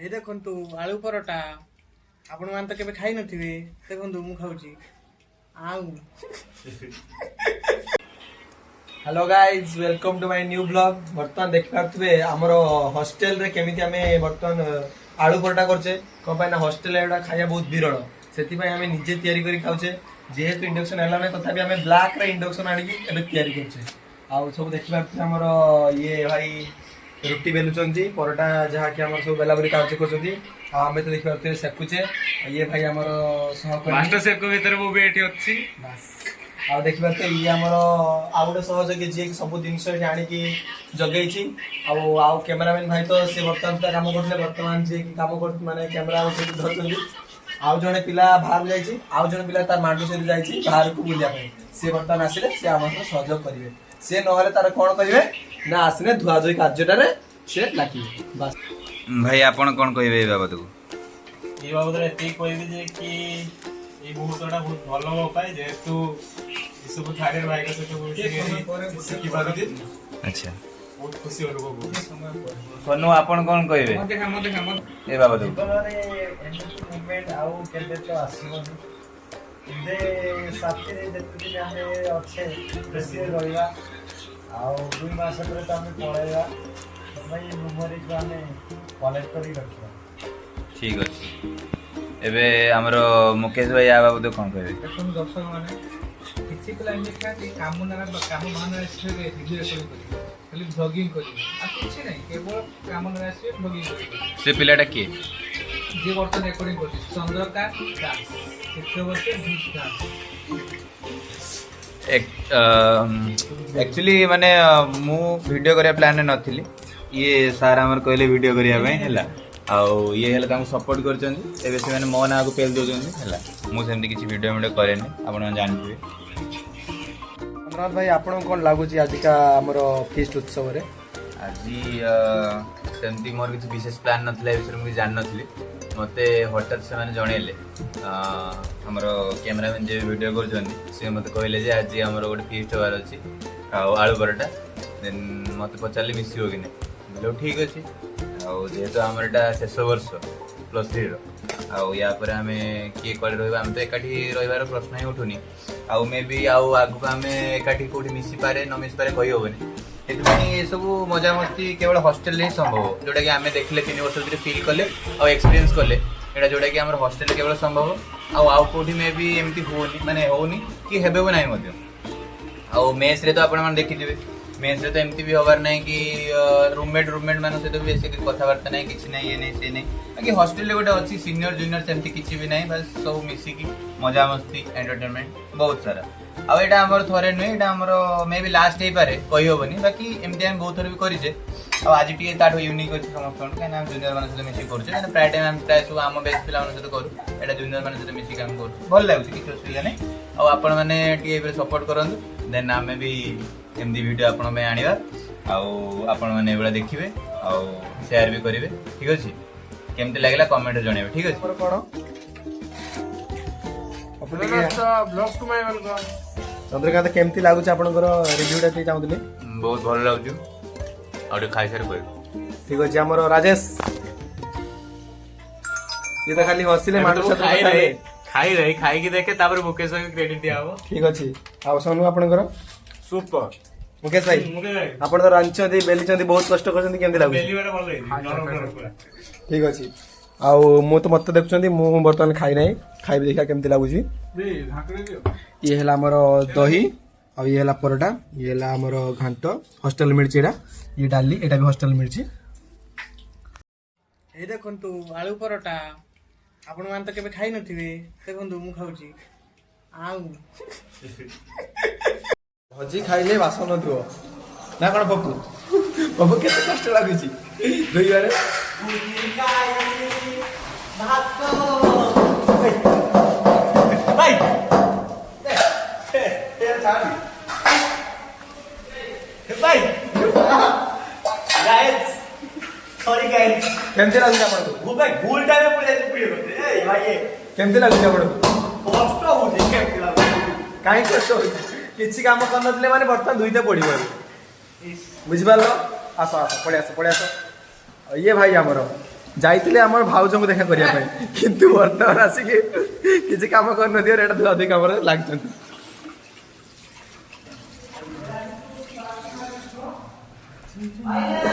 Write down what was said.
এই দেখন্তু আলু পরোটা ଆପଣ ମାନେ ତ କେବେ ଖାଇ ନଥିବେ ଦେଖନ୍ତୁ ମୁଁ ଖାଉଛି ଆଉ hello guys welcome to my new blog बर्तमान देख पारे आमर हॉस्टेल रे केमिति आमे बर्तमान आलू परोटा करछे कोन पाई ना हॉस्टेल एडा खाया बहुत विरल सेति पई आमे निजे तयारी करी खाउछे जेहेतु इंडक्शन हला नै तथापि आमे ब्लैक रे इंडक्शन आनी की एबे तयारी करछे आ सब देख पारे हमर ये भाई रुटी बेलुचंती परोटा जहा कि हमर सब बेलाबरी कार्य करछंती आ आमे तो देख पारे सेकुचे ये भाई हमर सहकर्मी मास्टर शेफ को भीतर वो बेटी अछि बस आ देख पारे ये हमर आ गोटे सहयोगी जे सब जिनस आनिकी जगै आउ कैमरामैन भाई तो से बर्तमान सुधा काम करते बर्तमान जे काम कर माने कैमरा धरछंती आउ जने पिला बाहर जाइछि आउ जने पिला तार मांडू से जाइछि बाहर को बुलिया पे से बर्तमान आसिले से हमर सहयोग करिवे से नहले तार कोन करिवे ना आसिने धुआ धुई कार्यटारे से लागिवे बस भाई आपण कोन कहबे ए बाबत को ये बाबत एति कहबी जे कि ये मुहूर्तटा बहुत भल हो पाए जेहेतु सब छाड़े भाई का सहित सीखी पारुछि अच्छा बहुत खुशी अनुभव हो सोनू आपण कोन कहबे ए बाबत को ମୁଭମେଣ୍ଟ ଆଉ କେବେ ତ ଆସିବନି ଏବେ ସାଥିରେ ଯେତିକି ଆମେ ଅଛେ ବେଶୀ ରହିବା ଆଉ 2 ମାସ ପରେ ତ ଆମେ ପଳେଇବା ପାଇଁ ମେମୋରିକୁ ଆମେ କଲେକ୍ଟ କରି ରଖିବା ठीक अछि एबे हमरो मुकेश भाई आ बाबत कोन कहबे देखो दर्शक माने किछि पिला एमि खाती काम मान आसे भिडियो रेकॉर्डिंग करी खाली ब्लॉगिंग करी आ किछि नै केवल काम मान आसे ब्लॉगिंग करी से पिलाटा के जे वर्तन रेकॉर्डिंग करी चंद्रकांत दास चक्रवर्ती दास एक्चुअली माने मु वीडियो करिया प्लान नथिली ये सार हमर कहले वीडियो करिया ପାଇଁ ହେଲା ଆଉ ये ହେଲା ତାଙ୍କୁ ସପୋର୍ଟ करछन्ती एबे से माने ମୋ ନାକୁ पेल दोछन्ती ହେଲା मु सेमती किछि वीडियो वीडियो करेनी आपण माने जानथिबे अनुराध भाई आपन कोन लागु छी आज का हमर फीस्ट उत्सव रे আজি सेमती मोर किछि विशेष प्लान नथिला ए विषय मु जान नथिली मते हठात से माने जणेले हमर कैमरामैन जे वीडियो करछन्ती से मते कहले जे आज हमर गोटे फीस्ट होबार अछि आलू परोटा देन मते पचाली मिसियो कि नै बोलो ठीक अछि आ जेहेतु हमर एटा शेष वर्ष +3 रो आ या पर हमें किए करे रहबा हम तो एकाठी रहिबार प्रश्न ही उठुनी आ मे बी आउ आगु हमें एकाठी कोठी मिसी पारे न मिसी पारे कहि होबनी एतुनी ये सब मजा मस्ती केवल हॉस्टेल ही संभव जोटा कि आमे देखले 3 वर्ष धरि फील कले आ एक्सपीरियंस कले एटा जोटा कि हमर हॉस्टेल केवल संभव आउ कोठी मे बी एमती होनी माने होनी कि हेबे नै मध्य आ मेस रे तो आपण मन देखि दिबे मेस रे तो एमती भी होबार नै कि रूममेट मानो से तो बेसी कथावार्ता नै किछि नै ये नै से नै कि हॉस्टेल ले गोटे अछि सीनियर जूनियर सेमती किछि भी नै बस सब मिसी की मजा मस्ती एंटरटेनमेंट बहुत सारा आ एटा हमर थोरे नै एटा हमर मे बी लास्ट हे पारे कहि होबनी बाकी एमती हम बहुत थोर भी करि जे आ आज टिके ताठो यूनिक अछि समस्त काना हम जूनियर माने से मिसी करछ माने प्राय टाइम हम प्राय सब हम बेस पिला माने से करू एटा जूनियर माने से मिसी काम करू भल लागु किछि असुविधा नै आ आपण माने टिके एबे सपोर्ट करंतु देन हमें भी एमदी वीडियो आपण में आनिबा आउ आपण माने एबला देखिबे आउ शेयर भी करिवे ठीक अछि केमते लागला कमेंट जणेबे ठीक अछि पर कोन अपन blog to my welcome Chandrakant केमती लागु छ आपनकर रिव्यूटा ते चाहुतले बहुत भल लागु और खाइ सारे कहू ठीक अछि हमर राजेश ये तो खाली हसिले मांडू साथ खाई रही खाई की देखे तापर मुकेश भाई को क्रेडिट दिया हो ठीक अछि आ सोनू आपनकर सुपर मुकेश भाई आपण तो रांचंदी बेलिचंदी बहुत कष्ट करछंदी केमती लागु बेली वाला भल रही नरम पूरा ठीक अछि आ मु तो मत देखछंदी मु बर्तमान खाइ नै खाइबे देखा केमती लागु छी ये हला हमर दही और ये हला परोटा ये हला हमर घांट हॉस्टेल मिर्ची एटा ये डाली एटा भी हॉस्टेल मिर्ची এই দেখন্তু আলু পরোটা ଆପଣ ମାନେ ତ କେବେ ଖାଇ ନଥିବେ ଦେଖନ୍ତୁ ମୁଁ ଖାଉଛି ଆଉ भजी खाइले बासन दियो ना कौन पप्पू पप्पू केते कष्ट लागुची दुईबारे भाई भाई गाइस सॉरी गाइस केमते लागुची आपण को भाई भूल टाइम में पड़ जाते पीड़े करते ए भाई ये केमते लागुची आपण को कष्ट होची केमते लागुची काई कष्ट होची किसी काम कर माने बर्तमान दुईटा पड़ी बुझिपार आस आस पड़े आस ये भाई आमर ଯାଇଥିଲେ ଆମର ଭାଉଜଙ୍କୁ ଦେଖା କରିବା ପାଇଁ କିନ୍ତୁ ବର୍ତ୍ତମାନ ଆସିକି କିଛି କାମ କରିନଥିବାର ଏଇଟା ଅଧିକ କାମରେ ଲାଗିଛନ୍ତି।